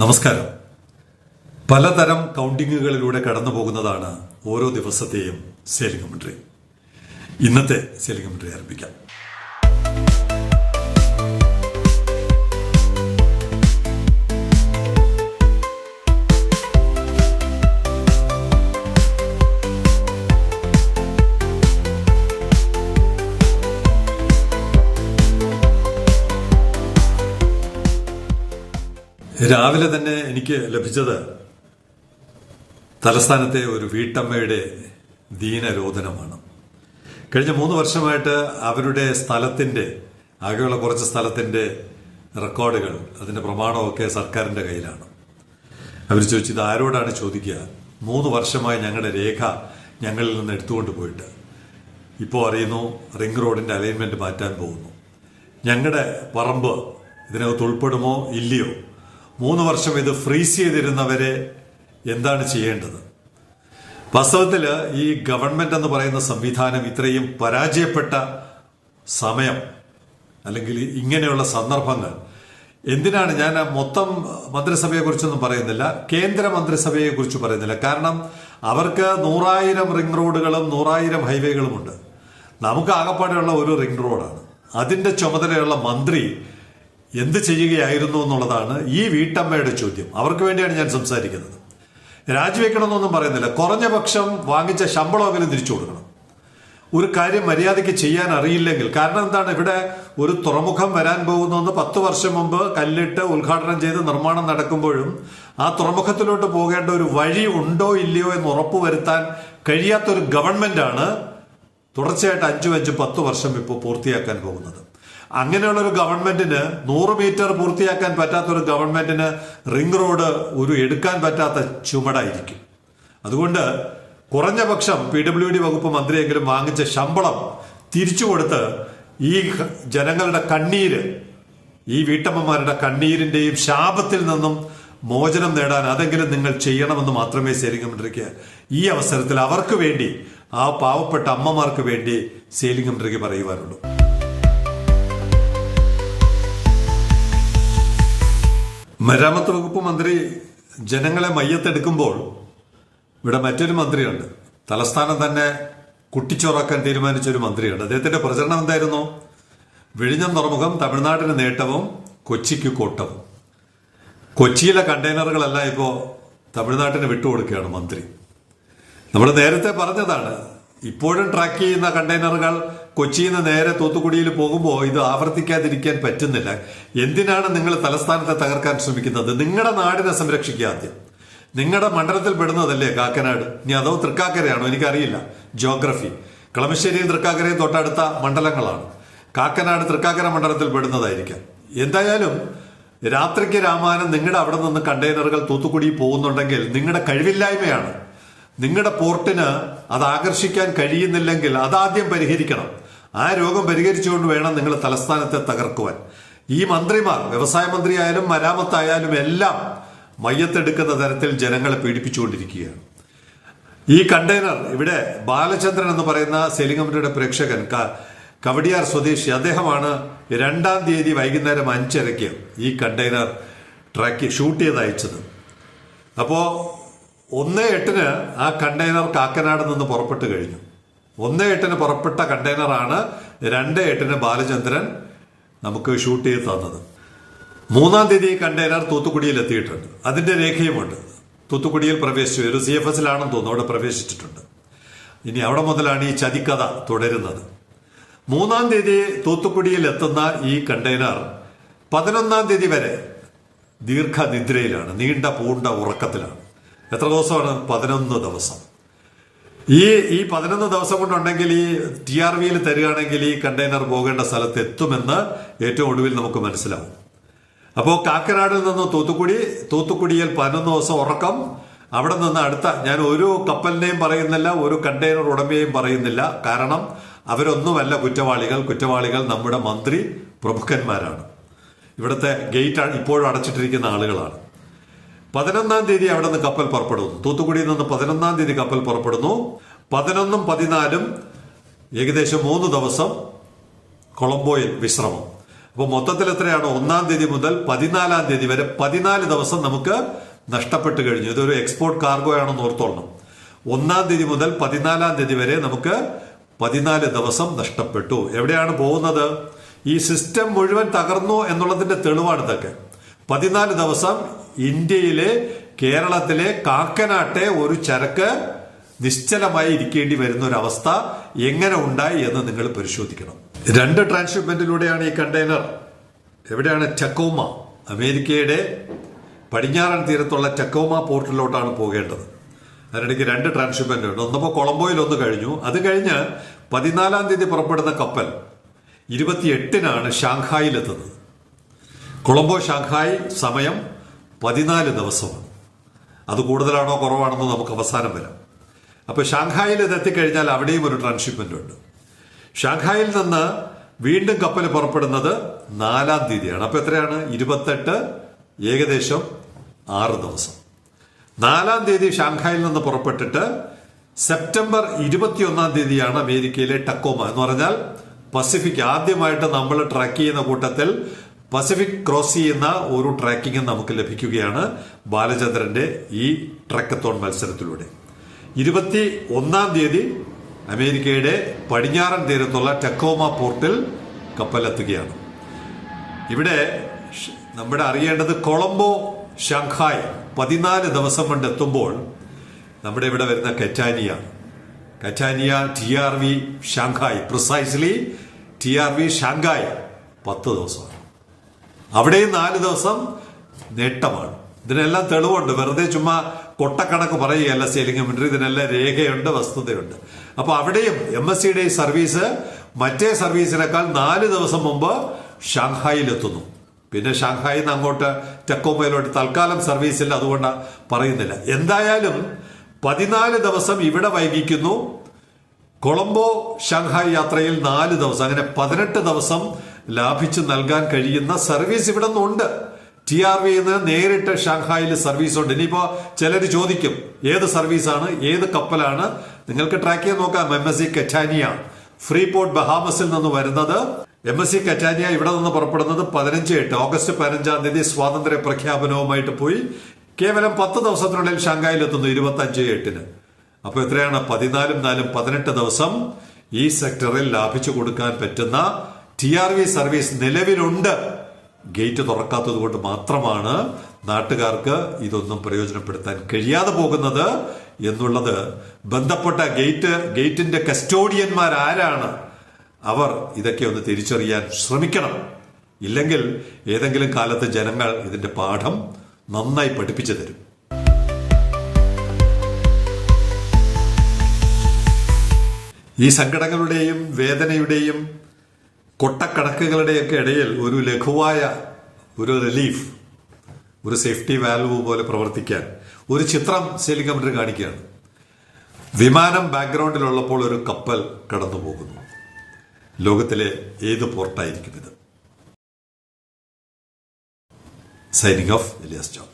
നമസ്കാരം. പലതരം കൗണ്ടിങ്ങുകളിലൂടെ കടന്നു പോകുന്നതാണ് ഓരോ ദിവസത്തെയും സെയിലിംഗ് കമന്ററി. ഇന്നത്തെ സെയിലിംഗ് കമന്ററി ആരംഭിക്കാം. രാവിലെ തന്നെ എനിക്ക് ലഭിച്ചത് തലസ്ഥാനത്തെ ഒരു വീട്ടമ്മയുടെ ദീനരോധനമാണ്. കഴിഞ്ഞ 3 വർഷമായിട്ട് അവരുടെ സ്ഥലത്തിന്റെ ആകെയുള്ള കുറച്ച് സ്ഥലത്തിന്റെ റെക്കോർഡുകൾ, അതിന്റെ പ്രമാണമൊക്കെ സർക്കാരിന്റെ കയ്യിലാണ്. അവർ ചോദിച്ചു, ഇത് ആരോടാണ് ചോദിക്കുക? 3 വർഷമായി ഞങ്ങളുടെ രേഖ ഞങ്ങളിൽ നിന്ന് എടുത്തുകൊണ്ട് പോയിട്ട് ഇപ്പോൾ അറിയുന്നു റിംഗ് റോഡിന്റെ അലൈൻമെന്റ് മാറ്റാൻ പോകുന്നു. ഞങ്ങളുടെ പറമ്പ് ഇതിനകത്ത് ഉൾപ്പെടുമോ ഇല്ലയോ? 3 വർഷം ഇത് ഫ്രീസ് ചെയ്തിരുന്നവരെ എന്താണ് ചെയ്യേണ്ടത്? വാസ്തവത്തിൽ ഈ ഗവൺമെന്റ് എന്ന് പറയുന്ന സംവിധാനം ഇത്രയും പരാജയപ്പെട്ട സമയം അല്ലെങ്കിൽ ഇങ്ങനെയുള്ള സന്ദർഭങ്ങൾ എന്തിനാണ്? ഞാൻ മൊത്തം മന്ത്രിസഭയെ കുറിച്ചൊന്നും പറയുന്നില്ല, കേന്ദ്ര മന്ത്രിസഭയെ കുറിച്ച് പറയുന്നില്ല. കാരണം അവർക്ക് 100,000 റിംഗ് റോഡുകളും 100,000 ഹൈവേകളുമുണ്ട്. നമുക്ക് ആകപ്പാടെയുള്ള ഒരു റിംഗ് റോഡാണ്. അതിന്റെ ചുമതലയുള്ള മന്ത്രി എന്ത് ചെയ്യുകയായിരുന്നു എന്നുള്ളതാണ് ഈ വീട്ടമ്മയുടെ ചോദ്യം. അവർക്ക് വേണ്ടിയാണ് ഞാൻ സംസാരിക്കുന്നത്. രാജിവെക്കണമെന്നൊന്നും പറയുന്നില്ല. കുറഞ്ഞ പക്ഷം വാങ്ങിച്ച ശമ്പളമെങ്കിലും തിരിച്ചു കൊടുക്കണം. ഒരു കാര്യം മര്യാദയ്ക്ക് ചെയ്യാൻ അറിയില്ലെങ്കിൽ, കാരണം എന്താണ്, ഇവിടെ ഒരു തുറമുഖം വരാൻ പോകുന്നെന്ന് 10 വർഷം മുമ്പ് കല്ലിട്ട് ഉദ്ഘാടനം ചെയ്ത് നിർമ്മാണം നടക്കുമ്പോഴും ആ തുറമുഖത്തിലോട്ട് പോകേണ്ട ഒരു വഴി ഉണ്ടോ ഇല്ലയോ എന്ന് ഉറപ്പുവരുത്താൻ കഴിയാത്തൊരു ഗവൺമെന്റാണ് തുടർച്ചയായിട്ട് 5-10 വർഷം ഇപ്പോൾ പൂർത്തിയാക്കാൻ പോകുന്നത്. അങ്ങനെയുള്ള ഒരു ഗവൺമെന്റിന് 100 മീറ്റർ പൂർത്തിയാക്കാൻ പറ്റാത്ത ഒരു ഗവൺമെന്റിന് റിംഗ് റോഡ് ഒരു എടുക്കാൻ പറ്റാത്ത ചുമടായിരിക്കും. അതുകൊണ്ട് കുറഞ്ഞ പക്ഷം PWD വകുപ്പ് മന്ത്രിയെങ്കിലും വാങ്ങിച്ച ശമ്പളം തിരിച്ചു കൊടുത്ത് ഈ ജനങ്ങളുടെ കണ്ണീര്, ഈ വീട്ടമ്മമാരുടെ കണ്ണീരിന്റെയും ശാപത്തിൽ നിന്നും മോചനം നേടാൻ അതെങ്കിലും നിങ്ങൾ ചെയ്യണമെന്ന് മാത്രമേ സെയിലിംഗ് കമന്ററിക്ക് ഈ അവസരത്തിൽ അവർക്ക് വേണ്ടി, ആ പാവപ്പെട്ട അമ്മമാർക്ക് വേണ്ടി സെയിലിംഗ് കമന്ററിക്ക് പറയുവാനുള്ളൂ. മരാമത്ത് വകുപ്പ് മന്ത്രി ജനങ്ങളെ മയ്യത്തെടുക്കുമ്പോൾ ഇവിടെ മറ്റൊരു മന്ത്രിയുണ്ട്. തലസ്ഥാനം തന്നെ കുട്ടിച്ചോറാക്കാൻ തീരുമാനിച്ച ഒരു മന്ത്രിയുണ്ട്. അദ്ദേഹത്തിന്റെ പ്രചരണം എന്തായിരുന്നു? വിഴിഞ്ഞം തുറമുഖം തമിഴ്നാടിന് നേട്ടവും കൊച്ചിക്ക് കോട്ടവും. കൊച്ചിയിലെ കണ്ടെയ്നറുകളെല്ലാം ഇപ്പോൾ തമിഴ്നാട്ടിന് വിട്ടുകൊടുക്കുകയാണ് മന്ത്രി. നമ്മൾ നേരത്തെ പറഞ്ഞതാണ്, ഇപ്പോഴും ട്രാക്ക് ചെയ്യുന്ന കണ്ടെയ്നറുകൾ കൊച്ചിയിൽ നിന്ന് നേരെ തൂത്തുക്കുടിയിൽ പോകുമ്പോൾ ഇത് ആവർത്തിക്കാതിരിക്കാൻ പറ്റുന്നില്ല. എന്തിനാണ് നിങ്ങൾ തലസ്ഥാനത്തെ തകർക്കാൻ ശ്രമിക്കുന്നത്? നിങ്ങളുടെ നാടിനെ സംരക്ഷിക്കുക ആദ്യം. നിങ്ങളുടെ മണ്ഡലത്തിൽ പെടുന്നതല്ലേ കാക്കനാട്? ഇനി അതോ തൃക്കാക്കരയാണോ? എനിക്കറിയില്ല ജിയോഗ്രഫി. കളമശ്ശേരിയും തൃക്കാക്കരയും തൊട്ടടുത്ത മണ്ഡലങ്ങളാണ്. കാക്കനാട് തൃക്കാക്കര മണ്ഡലത്തിൽ പെടുന്നതായിരിക്കാം. എന്തായാലും രാത്രിക്ക് രാമായണം നിങ്ങളുടെ അവിടെ നിന്ന് കണ്ടെയ്നറുകൾ തൂത്തുക്കുടി പോകുന്നുണ്ടെങ്കിൽ നിങ്ങളുടെ കഴിവില്ലായ്മയാണ്. നിങ്ങളുടെ പോർട്ടിന് അത് ആകർഷിക്കാൻ കഴിയുന്നില്ലെങ്കിൽ അതാദ്യം പരിഹരിക്കണം. ആ രോഗം പരിഹരിച്ചുകൊണ്ട് വേണം നിങ്ങൾ തലസ്ഥാനത്തെ തകർക്കുവാൻ. ഈ മന്ത്രിമാർ, വ്യവസായ മന്ത്രിയായാലും മരാമത്തായാലും എല്ലാം മയ്യത്തെടുക്കുന്ന തരത്തിൽ ജനങ്ങളെ പീഡിപ്പിച്ചുകൊണ്ടിരിക്കുകയാണ്. ഈ കണ്ടെയ്നർ ഇവിടെ ബാലചന്ദ്രൻ എന്ന് പറയുന്ന സെയിലിംഗ് കമന്ററിയുടെ പ്രേക്ഷകൻ, കവടിയാർ സ്വദേശി, അദ്ദേഹമാണ് 2-ാം തീയതി വൈകുന്നേരം 5:30 ഈ കണ്ടെയ്നർ ഷൂട്ട് ചെയ്ത് അയച്ചത്. അപ്പോ 1:08 ആ കണ്ടെയ്നർ കാക്കനാട് നിന്ന് പുറപ്പെട്ടു കഴിഞ്ഞു. 1:08 പുറപ്പെട്ട കണ്ടെയ്നറാണ് 2:08 ബാലചന്ദ്രൻ നമുക്ക് ഷൂട്ട് ചെയ്ത് തന്നത്. 3-ാം തീയതി കണ്ടെയ്നർ തൂത്തുക്കുടിയിൽ എത്തിയിട്ടുണ്ട്. അതിന്റെ രേഖയുമുണ്ട്. തൂത്തുക്കുടിയിൽ പ്രവേശിച്ചു. ഒരു CFS-ലാണെന്ന് തോന്നുന്നു, അവിടെ പ്രവേശിച്ചിട്ടുണ്ട്. ഇനി അവിടെ മുതലാണ് ഈ ചതിക്കഥ തുടരുന്നത്. 3-ാം തീയതി തൂത്തുക്കുടിയിൽ എത്തുന്ന ഈ കണ്ടെയ്നർ 11-ാം തീയതി വരെ ദീർഘനിദ്രയിലാണ്, നീണ്ട പൂണ്ട ഉറക്കത്തിലാണ്. എത്ര ദിവസമാണ്? 11 ദിവസം. ഈ 11 ദിവസം കൊണ്ടുണ്ടെങ്കിൽ ഈ TRVയിൽ തരികയാണെങ്കിൽ ഈ കണ്ടെയ്നർ പോകേണ്ട സ്ഥലത്ത് എത്തുമെന്ന് ഏറ്റവും ഒടുവിൽ നമുക്ക് മനസ്സിലാവും. അപ്പോൾ കാക്കനാടിൽ നിന്ന് തൂത്തുക്കുടിയിൽ 11 ദിവസം ഉറക്കം. അവിടെ നിന്ന് അടുത്ത, ഞാൻ ഒരു കപ്പലിനെയും പറയുന്നില്ല, ഒരു കണ്ടെയ്നർ ഉടമയെയും പറയുന്നില്ല. കാരണം അവരൊന്നുമല്ല കുറ്റവാളികൾ നമ്മുടെ മന്ത്രി പ്രഭുക്കന്മാരാണ്. ഇവിടുത്തെ ഗേറ്റ് ഇപ്പോഴും അടച്ചിട്ടിരിക്കുന്ന ആളുകളാണ്. 11-ാം തീയതി അവിടെ നിന്ന് കപ്പൽ പുറപ്പെടുന്നു. തൂത്തുക്കുടിയിൽ നിന്ന് 11-ാം തീയതി കപ്പൽ പുറപ്പെടുന്നു. 11-ഉം 14-ഉം ഏകദേശം 3 ദിവസം കൊളംബോയിൽ വിശ്രമം. അപ്പോൾ മൊത്തത്തിൽ എത്രയാണ്? 1-ാം തീയതി മുതൽ 14-ാം തീയതി വരെ 14 ദിവസം നമുക്ക് നഷ്ടപ്പെട്ട് കഴിഞ്ഞു. ഇതൊരു എക്സ്പോർട്ട് കാർഗോ ആണെന്ന് ഓർത്തോളണം. 1-ാം തീയതി മുതൽ 14-ാം തീയതി വരെ നമുക്ക് 14 ദിവസം നഷ്ടപ്പെട്ടു. എവിടെയാണ് പോകുന്നത്? ഈ സിസ്റ്റം മുഴുവൻ തകർന്നു എന്നുള്ളതിന്റെ തെളിവാണ് ഇതൊക്കെ. 14 ദിവസം ഇന്ത്യയിലെ, കേരളത്തിലെ കാക്കനാട്ടെ ഒരു ചരക്ക് നിശ്ചലമായി ഇരിക്കേണ്ടി വരുന്ന ഒരു അവസ്ഥ എങ്ങനെ ഉണ്ടായി എന്ന് നിങ്ങൾ പരിശോധിക്കണം. 2 ട്രാൻസ്ഷിപ്മെന്റിലൂടെയാണ് ഈ കണ്ടെയ്നർ എവിടെയാണ്? ടക്കോമ, അമേരിക്കയുടെ പടിഞ്ഞാറൻ തീരത്തുള്ള ടക്കോമ പോർട്ടിലോട്ടാണ് പോകേണ്ടത്. അതിനിടയ്ക്ക് 2 ട്രാൻസ്ഷിപ്മെന്റ് ഉണ്ട്. ഒന്നിപ്പോൾ കൊളംബോയിൽ ഒന്ന് കഴിഞ്ഞു. അത് കഴിഞ്ഞ് 14-ാം തീയതി പുറപ്പെടുന്ന കപ്പൽ 28-നാണ് ഷാങ്ഹായിലെത്തുന്നത്. കൊളംബോ ഷാങ്ഹായ് സമയം 14 ദിവസമാണ്. അത് കൂടുതലാണോ കുറവാണെന്നോ നമുക്ക് അവസാനം വരാം. അപ്പൊ ഷാങ്ഹായിൽ ഇത് എത്തിക്കഴിഞ്ഞാൽ അവിടെയും ഒരു ട്രാൻസ്ഷിപ്മെന്റ് ഉണ്ട്. ഷാങ്ഹായിൽ നിന്ന് വീണ്ടും കപ്പൽ പുറപ്പെടുന്നത് 4-ാം തീയതിയാണ്. അപ്പൊ എത്രയാണ്? 28, ഏകദേശം 6 ദിവസം. 4-ാം തീയതി ഷാങ്ഹായിൽ നിന്ന് പുറപ്പെട്ടിട്ട് സെപ്റ്റംബർ 21-ാം തീയതിയാണ് അമേരിക്കയിലെ ടക്കോമ എന്ന് പറഞ്ഞാൽ പസഫിക്. ആദ്യമായിട്ട് നമ്മൾ ട്രാക്ക് ചെയ്യുന്ന കൂട്ടത്തിൽ പസഫിക് ക്രോസ് ചെയ്യുന്ന ഒരു ട്രാക്കിംഗ് നമുക്ക് ലഭിക്കുകയാണ് ബാലചന്ദ്രന്റെ ഈ ട്രക്കത്തോൺ മത്സരത്തിലൂടെ. 21-ാം തീയതി അമേരിക്കയുടെ പടിഞ്ഞാറൻ തീരത്തുള്ള ടക്കോമ പോർട്ടിൽ കപ്പലെത്തുകയാണ്. ഇവിടെ നമ്മുടെ അറിയേണ്ടത് കൊളംബോ ഷാങ്ഹായ് 14 ദിവസം കൊണ്ട് എത്തുമ്പോൾ നമ്മുടെ ഇവിടെ വരുന്ന കറ്റാനിയ TRV Shanghai, precisely TRV Shanghai 10 ദിവസമാണ്. അവിടെയും 4 ദിവസം നേട്ടമാണ്. ഇതിനെല്ലാം തെളിവുണ്ട്. വെറുതെ ചുമ്മാ കൊട്ടക്കണക്ക് പറയുകയല്ല സെയിലിംഗ് കമന്ററി. ഇതിനെല്ലാം രേഖയുണ്ട്, വസ്തുതയുണ്ട്. അപ്പൊ അവിടെയും MSCയുടെ സർവീസ് മറ്റേ സർവീസിനേക്കാൾ 4 ദിവസം മുമ്പ് ഷാങ്ഹായിൽ എത്തുന്നു. പിന്നെ ഷാങ്ഹായിൽ നിന്ന് അങ്ങോട്ട് ടക്കോമയിലോട്ട് തൽക്കാലം സർവീസില്ല, അതുകൊണ്ട് പറയുന്നില്ല. എന്തായാലും 14 ദിവസം ഇവിടെ വൈകിക്കുന്നു. കൊളംബോ ഷാങ്ഹായ് യാത്രയിൽ 4 ദിവസം, അങ്ങനെ 18 ദിവസം ലാഭിച്ചു നൽകാൻ കഴിയുന്ന സർവീസ് ഇവിടെ നിന്നുണ്ട്. TRVയിൽ നിന്ന് നേരിട്ട് ഷാങ്ഹായിൽ സർവീസ് ഉണ്ട്. ഇനിയിപ്പോ ചിലർ ചോദിക്കും ഏത് സർവീസാണ്, ഏത് കപ്പലാണ്? നിങ്ങൾക്ക് ട്രാക്ക് ചെയ്ത് നോക്കാം. MSC കറ്റാനിയ ഫ്രീപോർട്ട് ബഹാമസിൽ നിന്ന് വരുന്നത്. MSC കറ്റാനിയ ഇവിടെ നിന്ന് പുറപ്പെടുന്നത് 15/8 ഓഗസ്റ്റ് 15-ാം തീയതി സ്വാതന്ത്ര്യ പ്രഖ്യാപനവുമായിട്ട് പോയി കേവലം 10 ദിവസത്തിനുള്ളിൽ ഷാങ്ഹായിൽ എത്തുന്നു 25/8. അപ്പൊ എത്രയാണ്? 14 4 18 ദിവസം ഈ സെക്ടറിൽ ലാഭിച്ചു കൊടുക്കാൻ പറ്റുന്ന TRV സർവീസ് നിലവിലുണ്ട്. ഗേറ്റ് തുറക്കാത്തത് കൊണ്ട് മാത്രമാണ് നാട്ടുകാർക്ക് ഇതൊന്നും പ്രയോജനപ്പെടുത്താൻ കഴിയാതെ പോകുന്നത് എന്നുള്ളത്. ബന്ധപ്പെട്ട ഗേറ്റിന്റെ കസ്റ്റോഡിയന്മാർ ആരാണ്, അവർ ഇതൊക്കെ ഒന്ന് തിരിച്ചറിയാൻ ശ്രമിക്കണം. ഇല്ലെങ്കിൽ ഏതെങ്കിലും കാലത്ത് ജനങ്ങൾ ഇതിന്റെ പാഠം നന്നായി പഠിപ്പിച്ചു തരും. ഈ സങ്കടങ്ങളുടെയും വേദനയുടെയും കൊട്ടക്കണക്കുകളുടെയൊക്കെ ഇടയിൽ ഒരു ലഘുവായ ഒരു റിലീഫ്, ഒരു സേഫ്റ്റി വാൽവ് പോലെ പ്രവർത്തിക്കാൻ ഒരു ചിത്രം സെയിലിംഗ് കമന്ററി കാണിക്കുകയാണ്. വിമാനം ബാക്ക്ഗ്രൗണ്ടിലുള്ളപ്പോൾ ഒരു കപ്പൽ കടന്നു പോകുന്നു. ലോകത്തിലെ ഏത് പോർട്ടായിരിക്കും ഇത്? Signing off, Elias John.